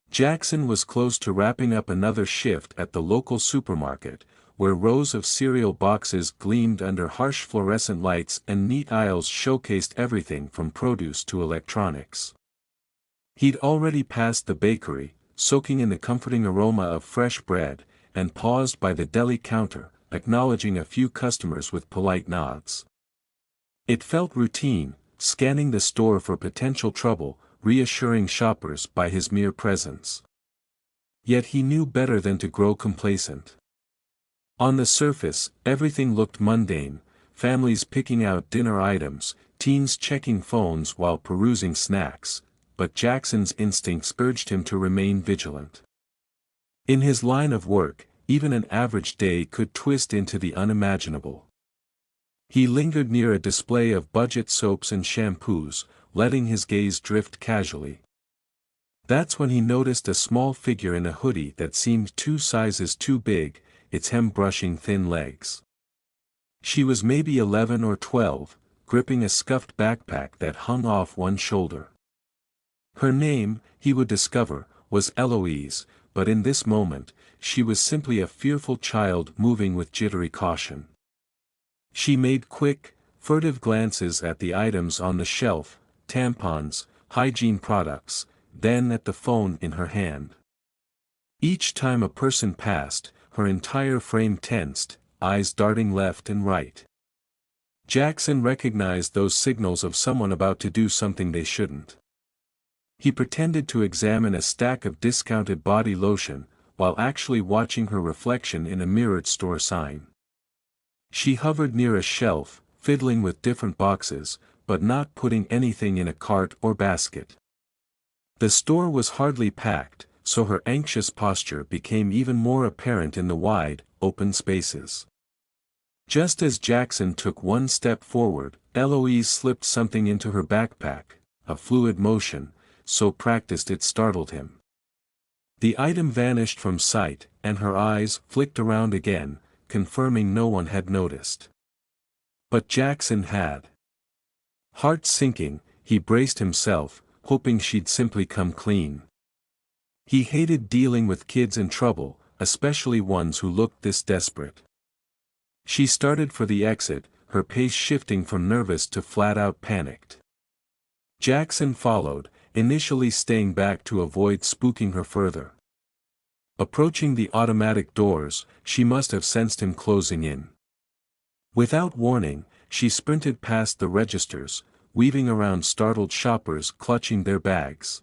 Jackson was close to wrapping up another shift at the local supermarket, where rows of cereal boxes gleamed under harsh fluorescent lights and neat aisles showcased everything from produce to electronics. He'd already passed the bakery, soaking in the comforting aroma of fresh bread, and paused by the deli counter, acknowledging a few customers with polite nods. It felt routine, scanning the store for potential trouble, reassuring shoppers by his mere presence. Yet he knew better than to grow complacent. On the surface, everything looked mundane, families picking out dinner items, teens checking phones while perusing snacks, but Jackson's instincts urged him to remain vigilant. In his line of work, even an average day could twist into the unimaginable. He lingered near a display of budget soaps and shampoos, letting his gaze drift casually. That's when he noticed a small figure in a hoodie that seemed 2 sizes too big, its hem brushing thin legs. She was maybe 11 or 12, gripping a scuffed backpack that hung off one shoulder. Her name, he would discover, was Eloise, but in this moment, she was simply a fearful child moving with jittery caution. She made quick, furtive glances at the items on the shelf, tampons, hygiene products, then at the phone in her hand. Each time a person passed, her entire frame tensed, eyes darting left and right. Jackson recognized those signals of someone about to do something they shouldn't. He pretended to examine a stack of discounted body lotion, while actually watching her reflection in a mirrored store sign. She hovered near a shelf, fiddling with different boxes, but not putting anything in a cart or basket. The store was hardly packed, so her anxious posture became even more apparent in the wide, open spaces. Just as Jackson took one step forward, Eloise slipped something into her backpack, a fluid motion, so practiced it startled him. The item vanished from sight, and her eyes flicked around again, confirming no one had noticed. But Jackson had. Heart sinking, he braced himself, hoping she'd simply come clean. He hated dealing with kids in trouble, especially ones who looked this desperate. She started for the exit, her pace shifting from nervous to flat-out panicked. Jackson followed, initially staying back to avoid spooking her further. Approaching the automatic doors, she must have sensed him closing in. Without warning, she sprinted past the registers, weaving around startled shoppers clutching their bags.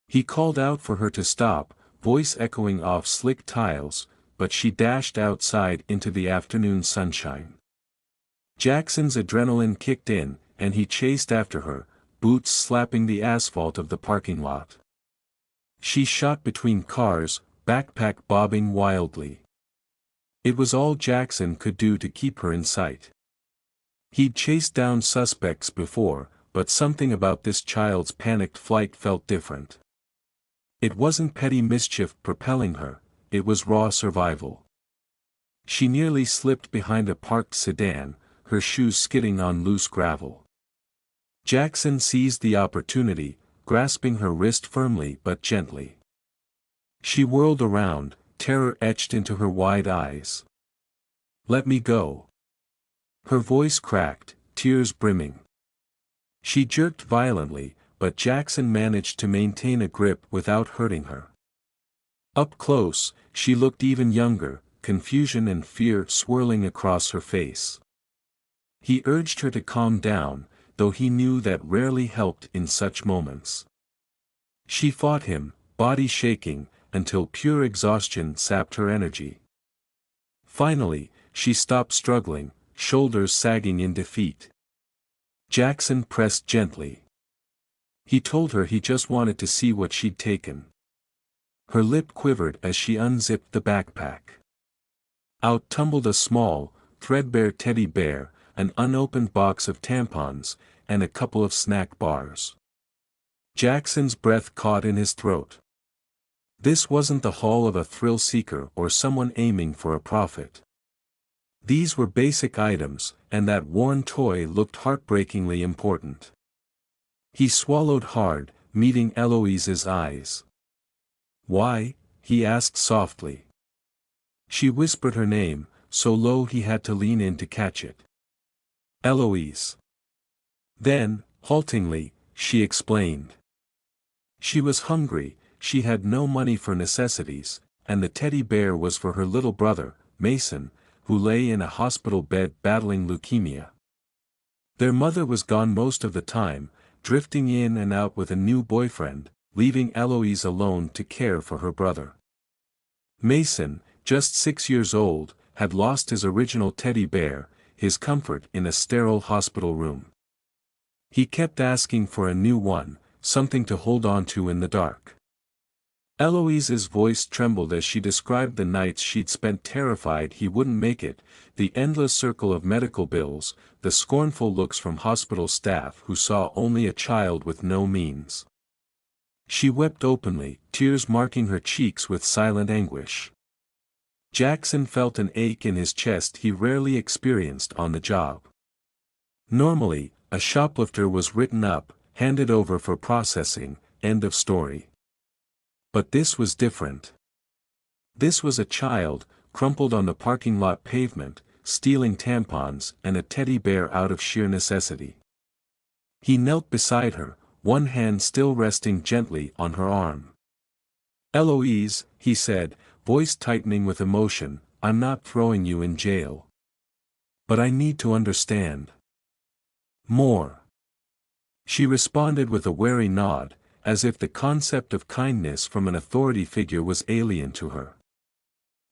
He called out for her to stop, voice echoing off slick tiles, but she dashed outside into the afternoon sunshine. Jackson's adrenaline kicked in, and he chased after her, boots slapping the asphalt of the parking lot. She shot between cars, backpack bobbing wildly. It was all Jackson could do to keep her in sight. He'd chased down suspects before, but something about this child's panicked flight felt different. It wasn't petty mischief propelling her, it was raw survival. She nearly slipped behind a parked sedan, her shoes skidding on loose gravel. Jackson seized the opportunity, grasping her wrist firmly but gently. She whirled around, terror etched into her wide eyes. "Let me go." Her voice cracked, tears brimming. She jerked violently, but Jackson managed to maintain a grip without hurting her. Up close, she looked even younger, confusion and fear swirling across her face. He urged her to calm down, though he knew that rarely helped in such moments. She fought him, body shaking, until pure exhaustion sapped her energy. Finally, she stopped struggling, shoulders sagging in defeat. Jackson pressed gently. He told her he just wanted to see what she'd taken. Her lip quivered as she unzipped the backpack. Out tumbled a small, threadbare teddy bear, an unopened box of tampons, and a couple of snack bars. Jackson's breath caught in his throat. This wasn't the haul of a thrill-seeker or someone aiming for a profit. These were basic items, and that worn toy looked heartbreakingly important. He swallowed hard, meeting Eloise's eyes. "Why?" he asked softly. She whispered her name, so low he had to lean in to catch it. "Eloise." Then, haltingly, she explained. She was hungry, she had no money for necessities, and the teddy bear was for her little brother, Mason, who lay in a hospital bed battling leukemia. Their mother was gone most of the time, drifting in and out with a new boyfriend, leaving Eloise alone to care for her brother. Mason, just 6 years old, had lost his original teddy bear, his comfort in a sterile hospital room. He kept asking for a new one, something to hold on to in the dark. Eloise's voice trembled as she described the nights she'd spent terrified he wouldn't make it, the endless circle of medical bills, the scornful looks from hospital staff who saw only a child with no means. She wept openly, tears marking her cheeks with silent anguish. Jackson felt an ache in his chest he rarely experienced on the job. Normally, a shoplifter was written up, handed over for processing, end of story. But this was different. This was a child, crumpled on the parking lot pavement, stealing tampons and a teddy bear out of sheer necessity. He knelt beside her, one hand still resting gently on her arm. "Eloise," he said, voice tightening with emotion, "I'm not throwing you in jail. But I need to understand more." She responded with a wary nod, as if the concept of kindness from an authority figure was alien to her.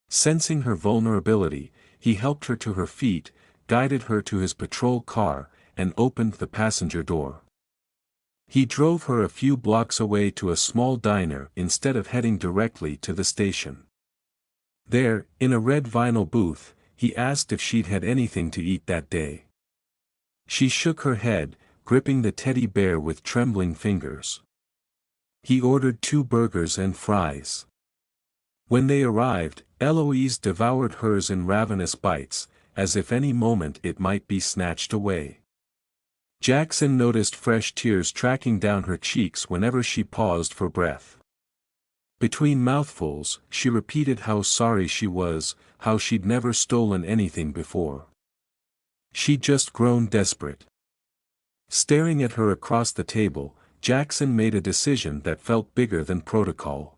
Sensing her vulnerability, he helped her to her feet, guided her to his patrol car, and opened the passenger door. He drove her a few blocks away to a small diner instead of heading directly to the station. There, in a red vinyl booth, he asked if she'd had anything to eat that day. She shook her head, gripping the teddy bear with trembling fingers. He ordered 2 burgers and fries. When they arrived, Eloise devoured hers in ravenous bites, as if any moment it might be snatched away. Jackson noticed fresh tears tracking down her cheeks whenever she paused for breath. Between mouthfuls, she repeated how sorry she was, how she'd never stolen anything before. She'd just grown desperate. Staring at her across the table, Jackson made a decision that felt bigger than protocol.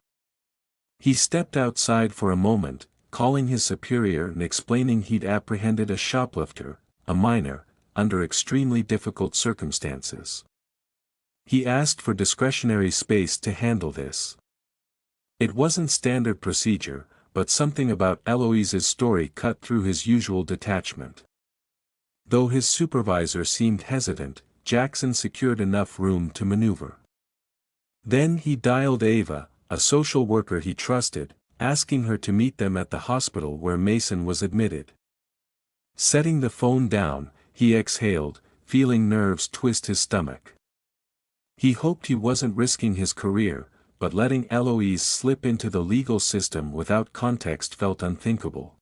He stepped outside for a moment, calling his superior and explaining he'd apprehended a shoplifter, a minor, under extremely difficult circumstances. He asked for discretionary space to handle this. It wasn't standard procedure, but something about Eloise's story cut through his usual detachment. Though his supervisor seemed hesitant, Jackson secured enough room to maneuver. Then he dialed Ava, a social worker he trusted, asking her to meet them at the hospital where Mason was admitted. Setting the phone down, he exhaled, feeling nerves twist his stomach. He hoped he wasn't risking his career, but letting Eloise slip into the legal system without context felt unthinkable.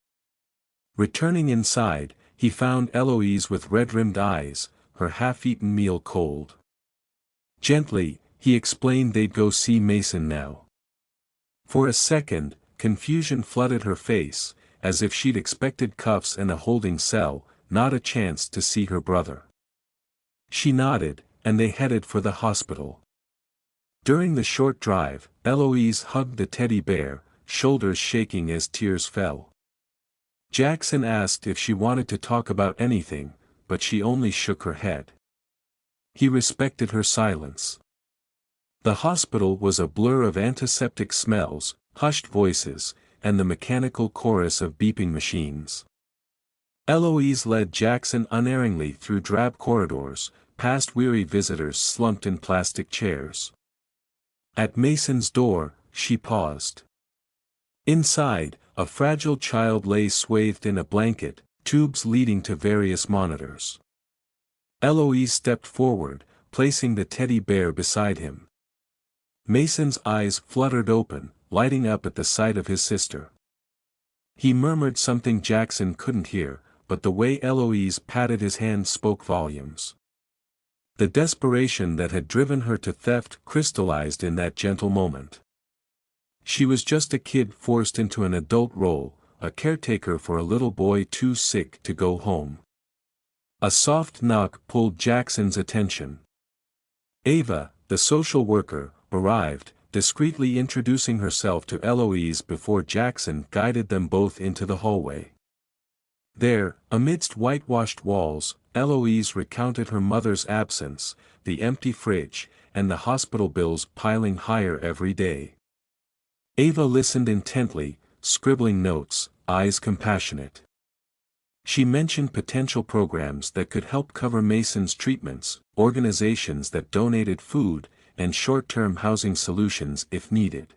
Returning inside, he found Eloise with red-rimmed eyes, her half-eaten meal cold. Gently, he explained they'd go see Mason now. For a second, confusion flooded her face, as if she'd expected cuffs and a holding cell, not a chance to see her brother. She nodded, and they headed for the hospital. During the short drive, Eloise hugged the teddy bear, shoulders shaking as tears fell. Jackson asked if she wanted to talk about anything, but she only shook her head. He respected her silence. The hospital was a blur of antiseptic smells, hushed voices, and the mechanical chorus of beeping machines. Eloise led Jackson unerringly through drab corridors, past weary visitors slumped in plastic chairs. At Mason's door, she paused. Inside, a fragile child lay swathed in a blanket, tubes leading to various monitors. Eloise stepped forward, placing the teddy bear beside him. Mason's eyes fluttered open, lighting up at the sight of his sister. He murmured something Jackson couldn't hear, but the way Eloise patted his hand spoke volumes. The desperation that had driven her to theft crystallized in that gentle moment. She was just a kid forced into an adult role, a caretaker for a little boy too sick to go home. A soft knock pulled Jackson's attention. Ava, the social worker, arrived, discreetly introducing herself to Eloise before Jackson guided them both into the hallway. There, amidst whitewashed walls, Eloise recounted her mother's absence, the empty fridge, and the hospital bills piling higher every day. Ava listened intently, scribbling notes, eyes compassionate. She mentioned potential programs that could help cover Mason's treatments, organizations that donated food, and short-term housing solutions if needed.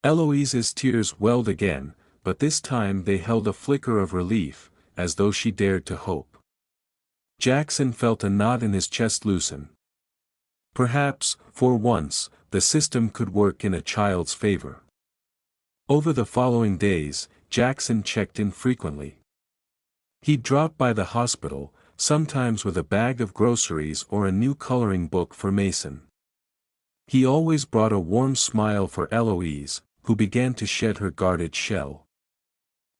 Eloise's tears welled again, but this time they held a flicker of relief, as though she dared to hope. Jackson felt a knot in his chest loosen. Perhaps, for once, the system could work in a child's favor. Over the following days, Jackson checked in frequently. He'd drop by the hospital, sometimes with a bag of groceries or a new coloring book for Mason. He always brought a warm smile for Eloise, who began to shed her guarded shell.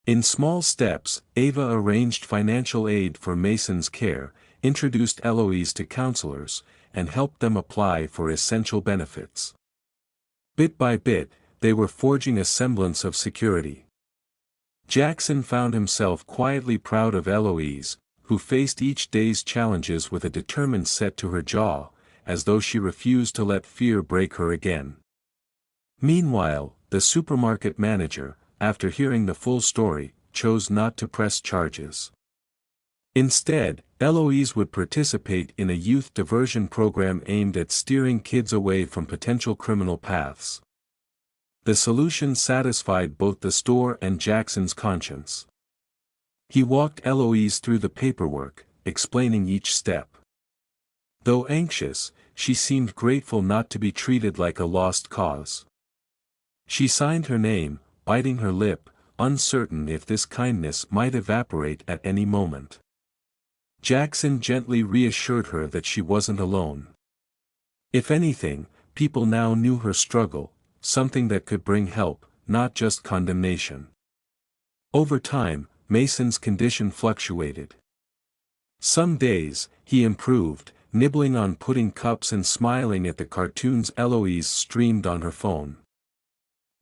In small steps, Ava arranged financial aid for Mason's care, introduced Eloise to counselors, and helped them apply for essential benefits. Bit by bit, they were forging a semblance of security. Jackson found himself quietly proud of Eloise, who faced each day's challenges with a determined set to her jaw, as though she refused to let fear break her again. Meanwhile, the supermarket manager, after hearing the full story, chose not to press charges. Instead, Eloise would participate in a youth diversion program aimed at steering kids away from potential criminal paths. The solution satisfied both the store and Jackson's conscience. He walked Eloise through the paperwork, explaining each step. Though anxious, she seemed grateful not to be treated like a lost cause. She signed her name, biting her lip, uncertain if this kindness might evaporate at any moment. Jackson gently reassured her that she wasn't alone. If anything, people now knew her struggle, something that could bring help, not just condemnation. Over time, Mason's condition fluctuated. Some days, he improved, nibbling on pudding cups and smiling at the cartoons Eloise streamed on her phone.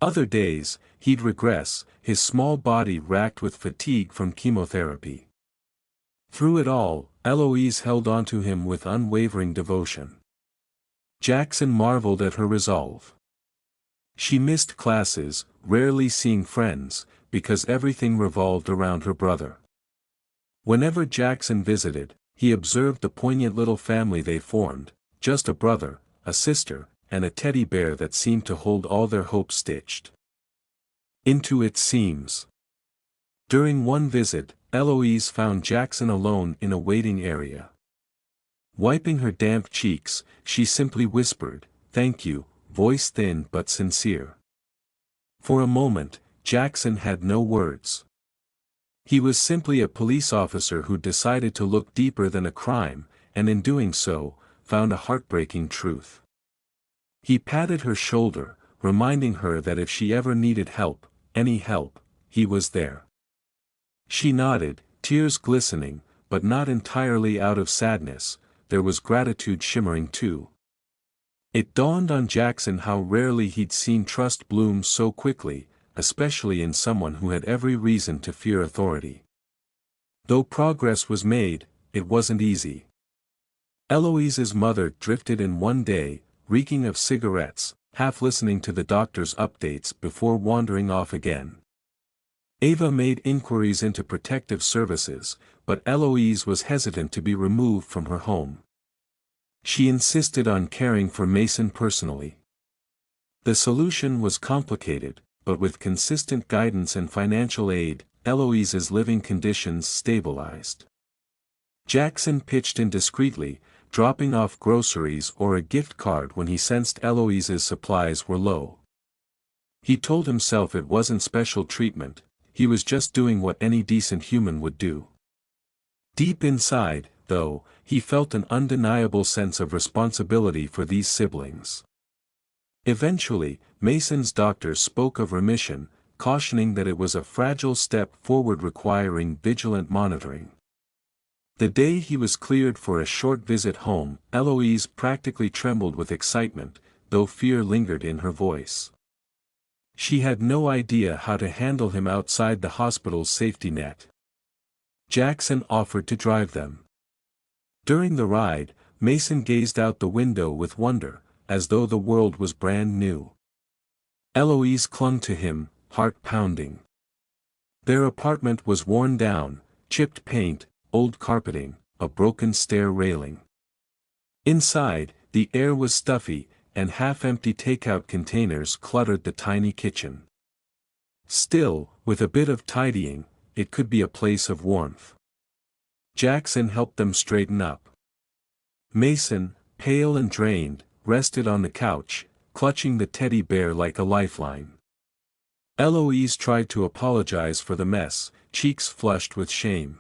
Other days, he'd regress, his small body racked with fatigue from chemotherapy. Through it all, Eloise held onto him with unwavering devotion. Jackson marveled at her resolve. She missed classes, rarely seeing friends, because everything revolved around her brother. Whenever Jackson visited, he observed the poignant little family they formed, just a brother, a sister, and a teddy bear that seemed to hold all their hopes stitched into its seams. During one visit, Eloise found Jackson alone in a waiting area. Wiping her damp cheeks, she simply whispered, "Thank you," voice thin but sincere. For a moment, Jackson had no words. He was simply a police officer who decided to look deeper than a crime, and in doing so, found a heartbreaking truth. He patted her shoulder, reminding her that if she ever needed help, any help, he was there. She nodded, tears glistening, but not entirely out of sadness, there was gratitude shimmering too. It dawned on Jackson how rarely he'd seen trust bloom so quickly, especially in someone who had every reason to fear authority. Though progress was made, it wasn't easy. Eloise's mother drifted in one day, reeking of cigarettes, half listening to the doctor's updates before wandering off again. Ava made inquiries into protective services, but Eloise was hesitant to be removed from her home. She insisted on caring for Mason personally. The solution was complicated, but with consistent guidance and financial aid, Eloise's living conditions stabilized. Jackson pitched in discreetly, dropping off groceries or a gift card when he sensed Eloise's supplies were low. He told himself it wasn't special treatment, he was just doing what any decent human would do. Deep inside, though, He felt an undeniable sense of responsibility for these siblings. Eventually, Mason's doctor spoke of remission, cautioning that it was a fragile step forward requiring vigilant monitoring. The day he was cleared for a short visit home, Eloise practically trembled with excitement, though fear lingered in her voice. She had no idea how to handle him outside the hospital's safety net. Jackson offered to drive them. During the ride, Mason gazed out the window with wonder, as though the world was brand new. Eloise clung to him, heart pounding. Their apartment was worn down, chipped paint, old carpeting, a broken stair railing. Inside, the air was stuffy, and half-empty takeout containers cluttered the tiny kitchen. Still, with a bit of tidying, it could be a place of warmth. Jackson helped them straighten up. Mason, pale and drained, rested on the couch, clutching the teddy bear like a lifeline. Eloise tried to apologize for the mess, cheeks flushed with shame.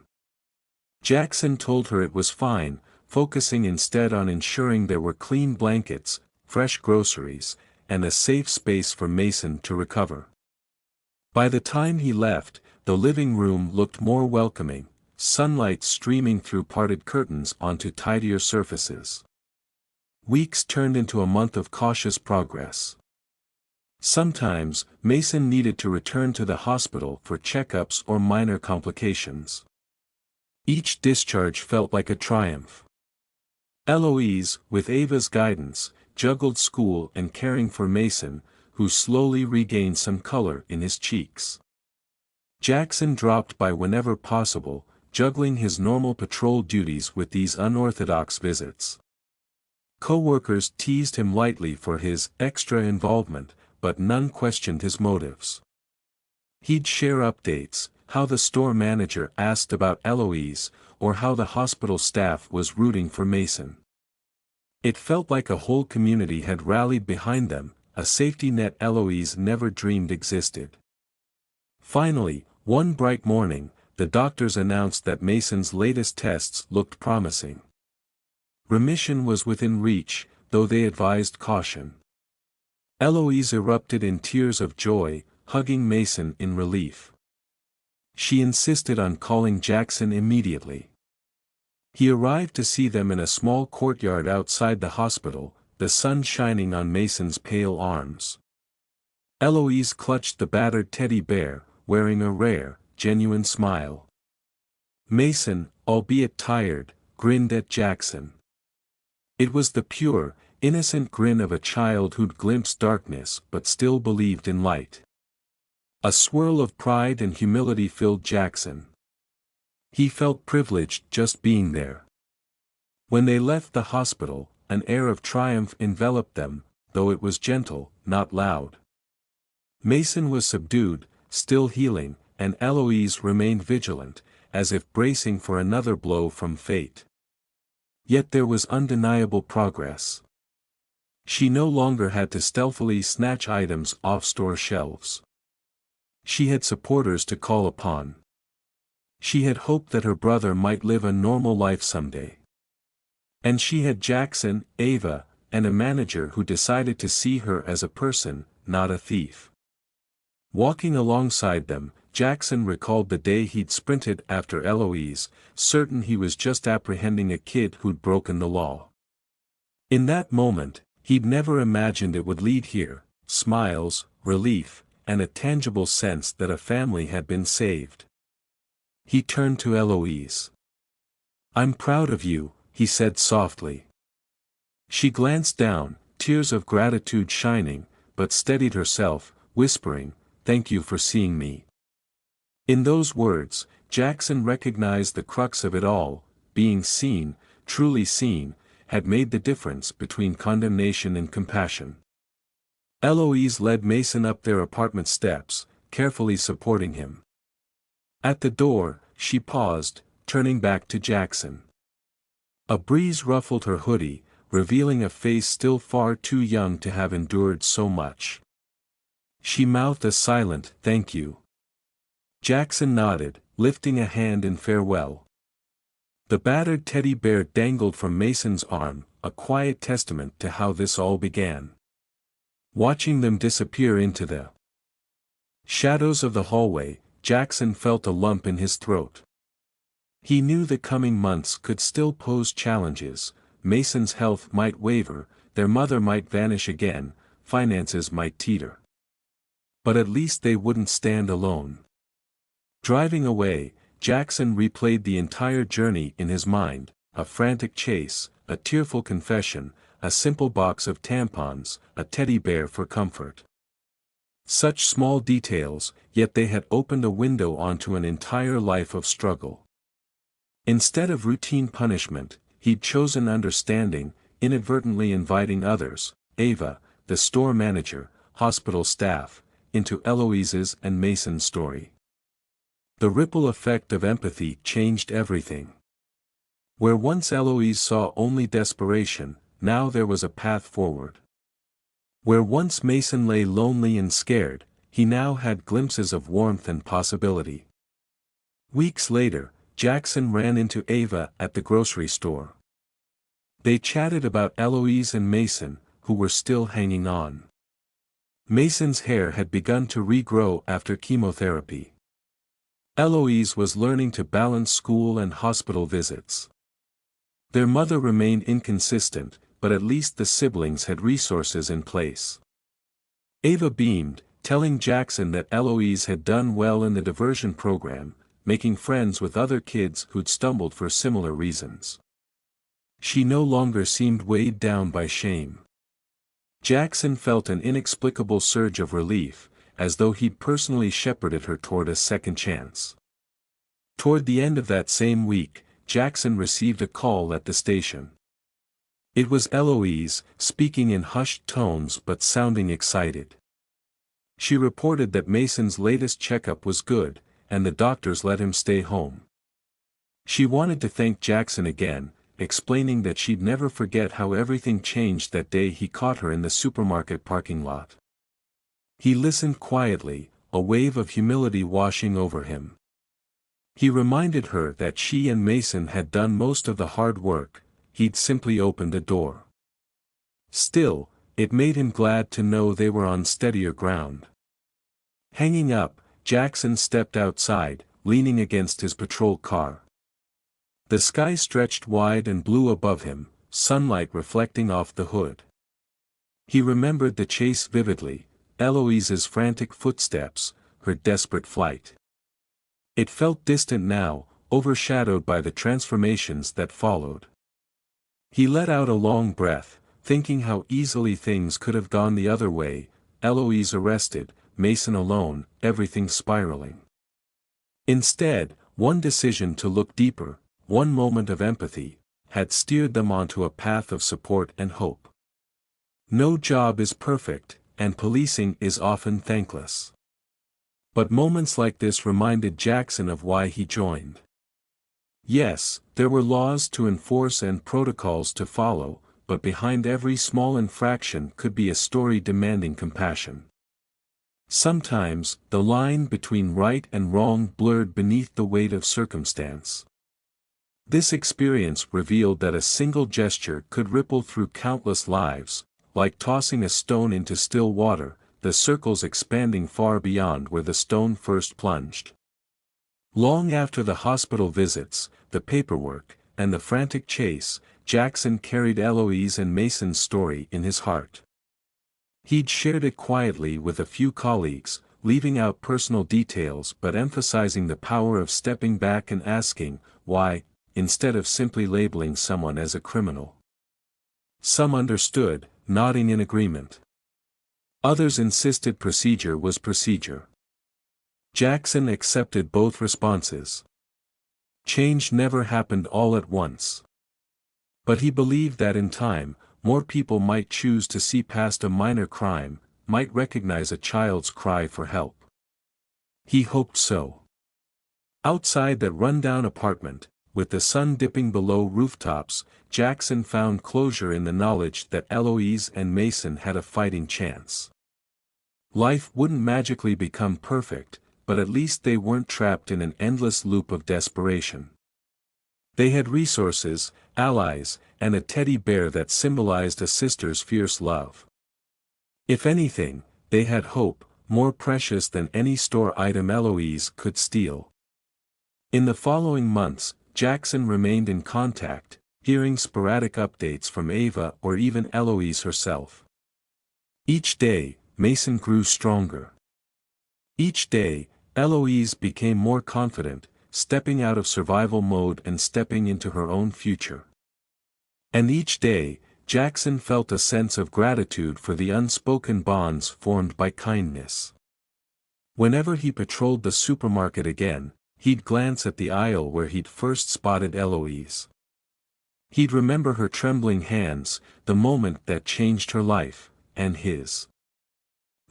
Jackson told her it was fine, focusing instead on ensuring there were clean blankets, fresh groceries, and a safe space for Mason to recover. By the time he left, the living room looked more welcoming, sunlight streaming through parted curtains onto tidier surfaces. Weeks turned into a month of cautious progress. Sometimes, Mason needed to return to the hospital for checkups or minor complications. Each discharge felt like a triumph. Eloise, with Ava's guidance, juggled school and caring for Mason, who slowly regained some color in his cheeks. Jackson dropped by whenever possible, juggling his normal patrol duties with these unorthodox visits. Co-workers teased him lightly for his extra involvement, but none questioned his motives. He'd share updates, how the store manager asked about Eloise, or how the hospital staff was rooting for Mason. It felt like a whole community had rallied behind them, a safety net Eloise never dreamed existed. Finally, one bright morning, the doctors announced that Mason's latest tests looked promising. Remission was within reach, though they advised caution. Eloise erupted in tears of joy, hugging Mason in relief. She insisted on calling Jackson immediately. He arrived to see them in a small courtyard outside the hospital, the sun shining on Mason's pale arms. Eloise clutched the battered teddy bear, wearing a rare, genuine smile. Mason, albeit tired, grinned at Jackson. It was the pure, innocent grin of a child who'd glimpsed darkness but still believed in light. A swirl of pride and humility filled Jackson. He felt privileged just being there. When they left the hospital, an air of triumph enveloped them, though it was gentle, not loud. Mason was subdued, still healing, and Eloise remained vigilant, as if bracing for another blow from fate. Yet there was undeniable progress. She no longer had to stealthily snatch items off store shelves. She had supporters to call upon. She had hoped that her brother might live a normal life someday. And she had Jackson, Ava, and a manager who decided to see her as a person, not a thief. Walking alongside them, Jackson recalled the day he'd sprinted after Eloise, certain he was just apprehending a kid who'd broken the law. In that moment, he'd never imagined it would lead here: smiles, relief, and a tangible sense that a family had been saved. He turned to Eloise. "I'm proud of you," he said softly. She glanced down, tears of gratitude shining, but steadied herself, whispering, "Thank you for seeing me." In those words, Jackson recognized the crux of it all: being seen, truly seen, had made the difference between condemnation and compassion. Eloise led Mason up their apartment steps, carefully supporting him. At the door, she paused, turning back to Jackson. A breeze ruffled her hoodie, revealing a face still far too young to have endured so much. She mouthed a silent "thank you." Jackson nodded, lifting a hand in farewell. The battered teddy bear dangled from Mason's arm, a quiet testament to how this all began. Watching them disappear into the shadows of the hallway, Jackson felt a lump in his throat. He knew the coming months could still pose challenges. Mason's health might waver, their mother might vanish again, finances might teeter. But at least they wouldn't stand alone. Driving away, Jackson replayed the entire journey in his mind, a frantic chase, a tearful confession, a simple box of tampons, a teddy bear for comfort. Such small details, yet they had opened a window onto an entire life of struggle. Instead of routine punishment, he'd chosen understanding, inadvertently inviting others, Ava, the store manager, hospital staff, into Eloise's and Mason's story. The ripple effect of empathy changed everything. Where once Eloise saw only desperation, now there was a path forward. Where once Mason lay lonely and scared, he now had glimpses of warmth and possibility. Weeks later, Jackson ran into Ava at the grocery store. They chatted about Eloise and Mason, who were still hanging on. Mason's hair had begun to regrow after chemotherapy. Eloise was learning to balance school and hospital visits. Their mother remained inconsistent, but at least the siblings had resources in place. Ava beamed, telling Jackson that Eloise had done well in the diversion program, making friends with other kids who'd stumbled for similar reasons. She no longer seemed weighed down by shame. Jackson felt an inexplicable surge of relief, as though he'd personally shepherded her toward a second chance. Toward the end of that same week, Jackson received a call at the station. It was Eloise, speaking in hushed tones but sounding excited. She reported that Mason's latest checkup was good, and the doctors let him stay home. She wanted to thank Jackson again, explaining that she'd never forget how everything changed that day he caught her in the supermarket parking lot. He listened quietly, a wave of humility washing over him. He reminded her that she and Mason had done most of the hard work, he'd simply opened a door. Still, it made him glad to know they were on steadier ground. Hanging up, Jackson stepped outside, leaning against his patrol car. The sky stretched wide and blue above him, sunlight reflecting off the hood. He remembered the chase vividly, Eloise's frantic footsteps, her desperate flight. It felt distant now, overshadowed by the transformations that followed. He let out a long breath, thinking how easily things could have gone the other way, Eloise arrested, Mason alone, everything spiraling. Instead, one decision to look deeper, one moment of empathy, had steered them onto a path of support and hope. No job is perfect, and policing is often thankless. But moments like this reminded Jackson of why he joined. Yes, there were laws to enforce and protocols to follow, but behind every small infraction could be a story demanding compassion. Sometimes, the line between right and wrong blurred beneath the weight of circumstance. This experience revealed that a single gesture could ripple through countless lives, like tossing a stone into still water, the circles expanding far beyond where the stone first plunged. Long after the hospital visits, the paperwork, and the frantic chase, Jackson carried Eloise and Mason's story in his heart. He'd shared it quietly with a few colleagues, leaving out personal details but emphasizing the power of stepping back and asking, why, instead of simply labeling someone as a criminal. Some understood, nodding in agreement. Others insisted procedure was procedure. Jackson accepted both responses. Change never happened all at once. But he believed that in time, more people might choose to see past a minor crime, might recognize a child's cry for help. He hoped so. Outside that rundown apartment, with the sun dipping below rooftops, Jackson found closure in the knowledge that Eloise and Mason had a fighting chance. Life wouldn't magically become perfect, but at least they weren't trapped in an endless loop of desperation. They had resources, allies, and a teddy bear that symbolized a sister's fierce love. If anything, they had hope, more precious than any store item Eloise could steal. In the following months, Jackson remained in contact, hearing sporadic updates from Ava or even Eloise herself. Each day, Mason grew stronger. Each day, Eloise became more confident, stepping out of survival mode and stepping into her own future. And each day, Jackson felt a sense of gratitude for the unspoken bonds formed by kindness. Whenever he patrolled the supermarket again, he'd glance at the aisle where he'd first spotted Eloise. He'd remember her trembling hands, the moment that changed her life, and his.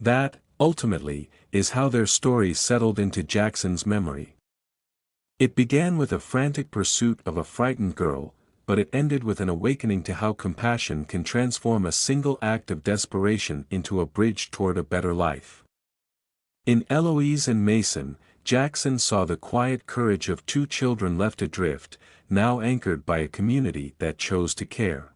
That, ultimately, is how their story settled into Jackson's memory. It began with a frantic pursuit of a frightened girl, but it ended with an awakening to how compassion can transform a single act of desperation into a bridge toward a better life. In Eloise and Mason, Jackson saw the quiet courage of two children left adrift, now anchored by a community that chose to care.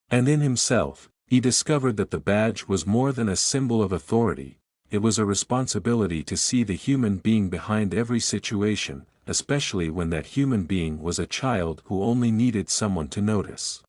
And in himself, he discovered that the badge was more than a symbol of authority, it was a responsibility to see the human being behind every situation, especially when that human being was a child who only needed someone to notice.